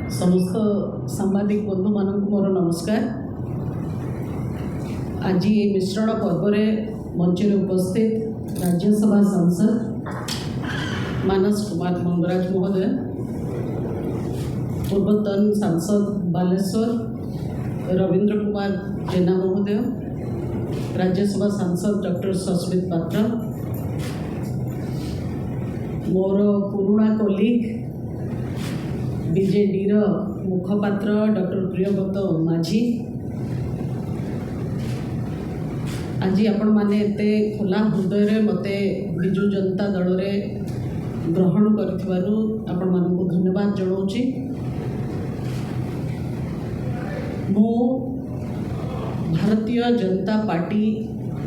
समस्त सांबादिक बंधु मानक मोर नमस्कार। आज ये मिश्रण पर्व मंचर उपस्थित राज्यसभा सांसद मानस कुमार मंगराज महोदय, पूर्वतन सांसद बालेश्वर रवींद्र कुमार जेना महोदय, राज्यसभा सांसद डॉक्टर सस्मित पात्र, मोर पुराणा कोलीग बीजेडी मुखपात्र डॉक्टर प्रियव्रत माझी, आज आपण माने एते खोला हृदय मते विजु जनता दल रे ग्रहण करिथिबारु आपण मानकु धन्यवाद जणाउछि। मो भारतीय जनता पार्टी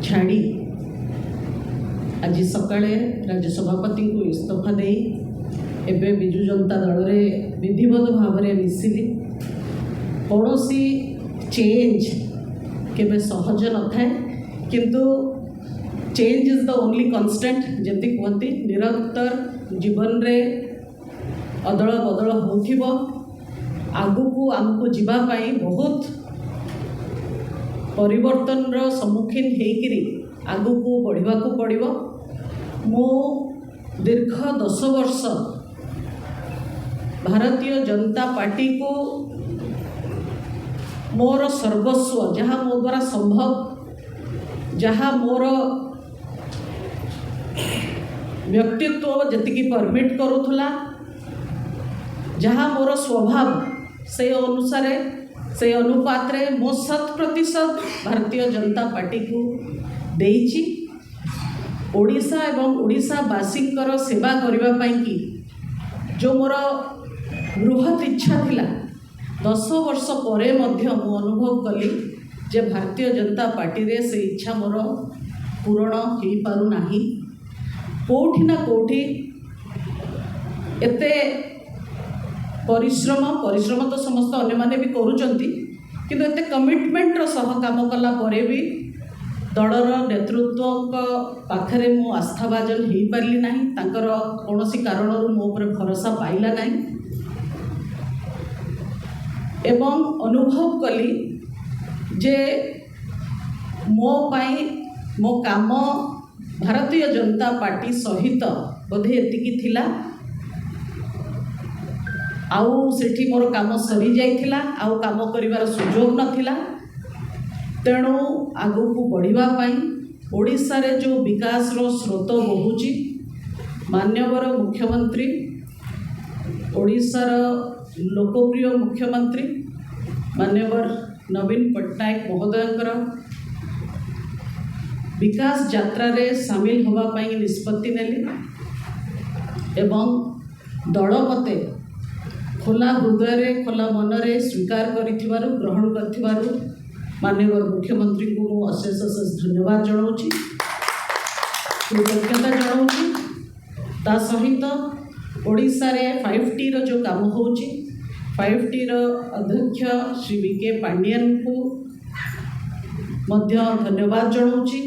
छाड़ी आज सकाळे राज्य सभापति को इस्तीफा दे एबे विजु जनता दल रे विधिवत भाव में मिसिली। कौनसी चेंज केबे सहज न थाए, किंतु change is the only constant. जमती कहती निरंतर जीवन रे अदल बदल होथिबो, आगुकू आमको जीवा पाई बहुत परिवर्तन रो सम्मुखीन हेकिरी आगुकू बढ़िबाकू पड़िबो। मो दीर्घ 10 वर्ष भारतीय जनता पार्टी को मोर सर्वस्व, जहाँ मो द्वारा संभव, जहाँ मोर व्यक्तित्व जतिकी परमिट करूला, जहाँ मोर स्वभाव से अनुसार से अनुपात रे मो 100% भारतीय जनता पार्टी को देइछि। ओडिशा एवं ओडिशावासी सेवा करबा पई कि जो मोर बृहत इच्छा थिला 10 वर्ष परे मध्य मु अनुभव कली जे भारतीय जनता पार्टी रे से इच्छा मोर पूरण हो पारु नाही। कोठी ना कोठी एते परिश्रम तो समस्त अन्य माने भी करूचंती, किंतु एते कमिटमेंट रो सह काम कला परे भी दलर नेतृत्व पाखरे मु आस्थाभाजन हो पारि ना, तांकर कौनसी कारण मो पर भरोसा पाइला ना, एवं अनुभव कली जे मो पाई मो काम भारतीय जनता पार्टी सहित बोधे एतिकी थिला, आउ सेठी मोर काम सरी जाइथिला, आउ काम करिवार सुजोग नथिला। तेणु आगुकू बढ़िबा पाई ओडिशा रे जो विकास रो स्रोत बहुची, मान्यवर मुख्यमंत्री ओडिशार लोकप्रिय मुख्यमंत्री मान्यवर नवीन पट्टनायक महोदयंकर विकास यात्रा रे सामिल होगा पाई निष्पत्ति नेली एवं दल मते खोला हृदय रे खोला मन रे स्वीकार करिथिबारु ग्रहण करिथिबारु माननीय मुख्यमंत्री को मु अशेष धन्यवाद जनाऊँगी, कृतज्ञता जनाऊँगी। ता सहित ओडिशा रे 5T रो जो काम होउची, 5T रो अध्यक्ष श्री वीके पांडियन को मध्य धन्यवाद जनाऊँगी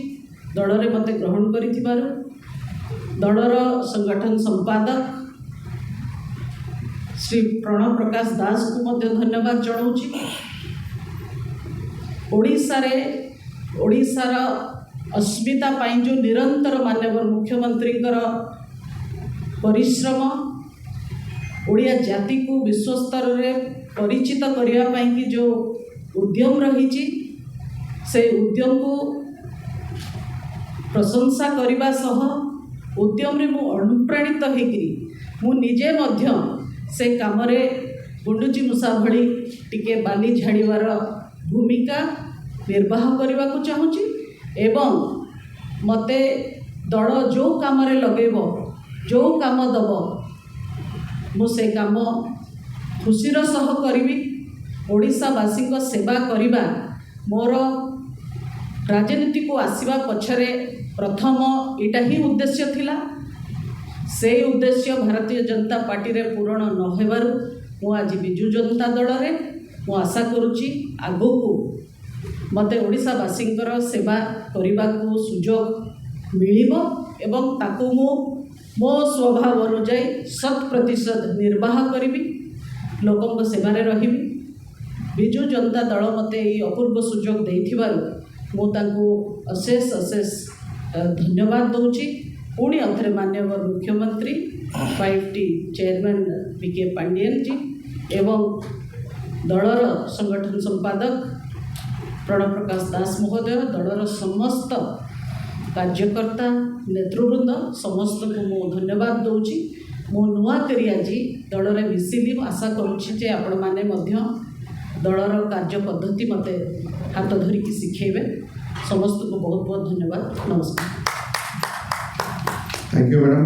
दल रे मते ग्रहण करिथिबारु। दलर संगठन संपादक श्री प्रणव प्रकाश दास को मध्य धन्यवाद जनाऊँगी। ओडिशार अस्मिता पाई जो निरंतर मान्यवर मुख्यमंत्री परिश्रम ओडिया जाति को विश्व स्तर रे परिचित करिया पाई कि जो उद्यम रही से उद्यम को प्रशंसा करने सह उद्यम रे मु अनुप्राणित होकरी मु निजे मध्य से काम रे गुंडुची मूषा भली टिके बाली झाड़ीवार भूमिका निर्वाह करने को चाहूँगी। एवं मते दल जो काम रे लगेब, जो काम दब, मु से काम खुशीर सह करी। ओडिशावासी सेवा करिबा मोर राजनीति को आसीबा पछरे प्रथम एटा ही उद्देश्य थिला। से उद्देश्य भारतीय जनता पार्टी रे पूरण न हेबारु मु आज विजु जनता दल रे मु आशा करुची आगोकू मते ओडिशावासी सेवा करने को सुजोग मिलिबो एवं ताकू मो स्वभाव अनुजाई 100% निर्वाह करी। लोकों सेवारे रही। विजु जनता दल मते अपूर्व सुजोग देथिबारु मु तांको अशेष अशेष धन्यवाद दूची। पुणी अथरे माननीय मुख्यमंत्री 5T चेयरमैन पीके पांडियन जी एवं दलर संगठन संपादक प्रणव प्रकाश दास महोदय, दलर समस्त कार्यकर्ता नेतृवृंद समस्त को मु धन्यवाद दूची। मु नुआ करी आज दलर मिसिली आशा करुँची जे आपण माने मध्य दलर कार्य पद्धति मते हाथ धरिकी शिखेबे। समस्त को बहुत बहुत धन्यवाद। नमस्कार। Thank you madam.